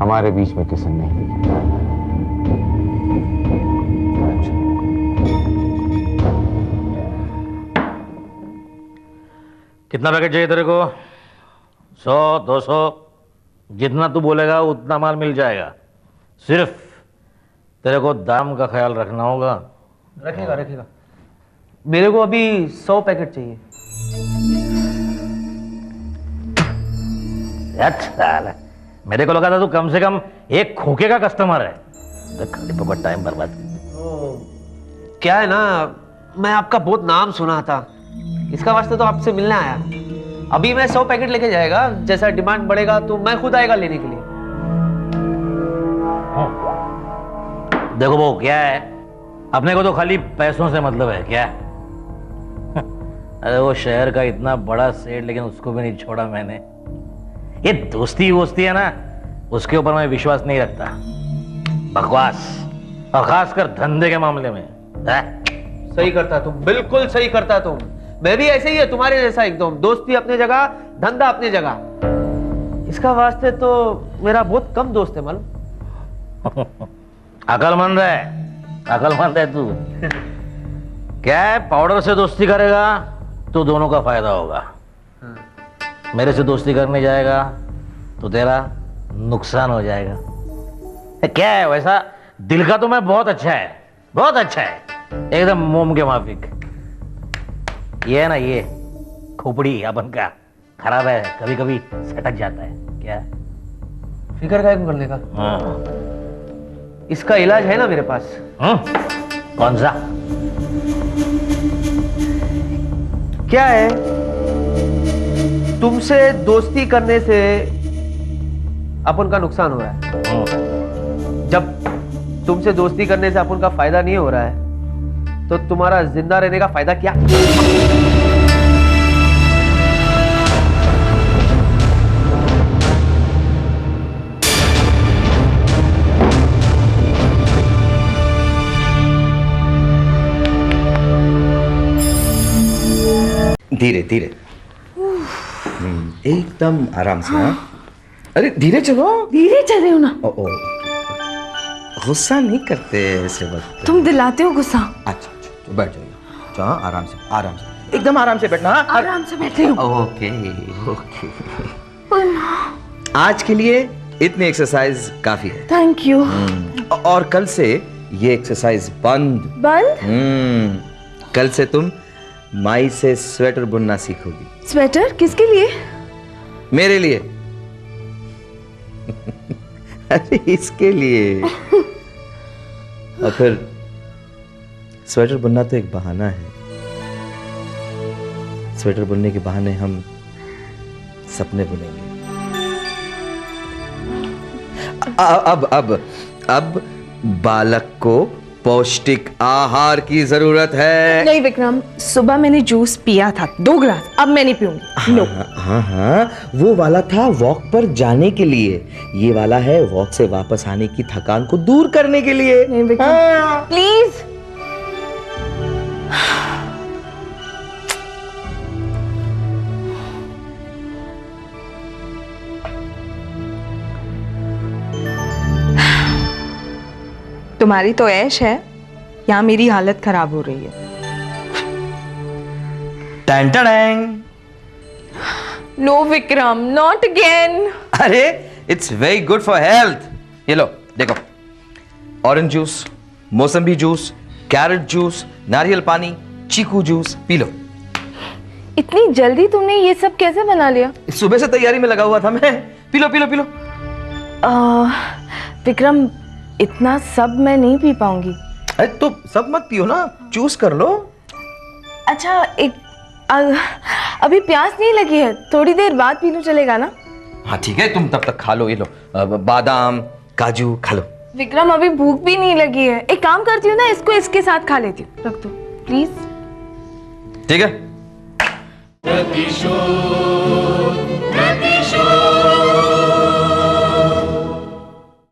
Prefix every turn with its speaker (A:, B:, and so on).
A: हमारे बीच में किसन नहीं दिखेगा।
B: कितना पैकेट चाहिए तेरे को? 100, 200, जितना तू बोलेगा उतना माल मिल जाएगा। सिर्फ तेरे को दाम का ख्याल रखना होगा।
C: रखेगा। मेरे को अभी 100 पैकेट चाहिए।
B: अच्छा, मेरे को लगा था तू कम से कम एक खोखे का कस्टमर है। तो खाली फोकट टाइम बर्बाद।
C: क्या है ना, मैं आपका बहुत नाम सुना था, इसका वास्ते तो आपसे मिलने आया। अभी मैं 100 पैकेट लेके जाएगा, जैसा डिमांड बढ़ेगा तो मैं खुद आएगा लेने के लिए।
B: देखो वो क्या है, अपने को तो खाली पैसों से मतलब है क्या? अरे वो शहर का इतना बड़ा सेठ, लेकिन उसको भी नहीं छोड़ा मैंने। ये दोस्ती है ना, उसके ऊपर मैं विश्वास नहीं रखता। बकवास, और खासकर धंधे के मामले में।
C: सही करता तुम, बिल्कुल सही करता तुम। मैं भी ऐसे ही है तुम्हारे जैसा एकदम। दोस्ती अपनी जगह, धंधा अपनी जगह। इसका वास्ते तो मेरा बहुत कम दोस्त है मालूम।
B: अकलमंद है तू। क्या है, पाउडर से दोस्ती करेगा तो दोनों का फायदा होगा। मेरे से दोस्ती करने जाएगा तो तेरा नुकसान हो जाएगा। क्या है वैसा, दिल का तो मैं बहुत अच्छा है, एकदम मोम के माफिक। ये है ना, ये खोपड़ी अपन का खराब है, कभी कभी सटक जाता है। क्या
C: फिक्र क्या करने का? इसका इलाज है ना मेरे पास।
B: कौन सा?
C: क्या है, तुमसे दोस्ती करने से अपन का नुकसान हो रहा है। जब तुमसे दोस्ती करने से अपन का फायदा नहीं हो रहा है तो तुम्हारा जिंदा रहने का फायदा क्या?
D: धीरे धीरे, एकदम आराम से। हाँ, अरे धीरे चलो
E: हो ना।
D: ओ, गुस्सा नहीं करते ऐसे वक्त।
E: तुम दिलाते हो गुस्सा।
D: अच्छा, तो बैठ जाइए। हाँ, आराम से एकदम आराम से बैठना। हाँ,
E: आराम से बैठ रही हूँ।
D: ओके। आज के लिए इतनी एक्सरसाइज काफी है।
E: Thank you.
D: और कल से ये एक्सरसाइज बंद। कल से तुम माई से स्वेटर बुनना सीखोगी।
E: स्वेटर किसके लिए?
D: मेरे लिए। अरे इसके लिए। और फिर स्वेटर बुनना तो एक बहाना है। स्वेटर बुनने के बहाने हम सपने बुनेंगे। अब बालक को पौष्टिक आहार की जरूरत है।
E: नहीं विक्रम, सुबह मैंने जूस पिया था 2 ग्लास, अब मैं नहीं पीऊंगी। नो।
D: हाँ, वो वाला था वॉक पर जाने के लिए, ये वाला है वॉक से वापस आने की थकान को दूर करने के लिए।
E: नहीं विक्रम, प्लीज। तुम्हारी तो ऐश है, यहाँ मेरी हालत खराब हो रही है।
D: टैं टैं टैं।
E: No Vikram, not again.
D: अरे it's very good for health. ये लो देखो, ऑरेंज जूस, मौसम्बी जूस, कैरेट जूस, नारियल पानी, चीकू जूस पी लो।
E: इतनी जल्दी तुमने ये सब कैसे बना लिया?
D: सुबह से तैयारी में लगा हुआ था मैं। P low P low P low.
E: Vikram, इतना सब मैं नहीं पी पाऊंगी।
D: अरे तो सब मत पियो ना, चूज कर लो।
E: अच्छा, अभी प्यास नहीं लगी है, थोड़ी देर बाद पी लूं, चलेगा ना?
D: हाँ ठीक है, तुम तब तक खा लो। ये लो बादाम काजू खा लो।
E: विक्रम, अभी भूख भी नहीं लगी है। एक काम करती हूँ ना, इसको इसके साथ खा लेती हूँ। रख दो प्लीज।
D: ठीक है।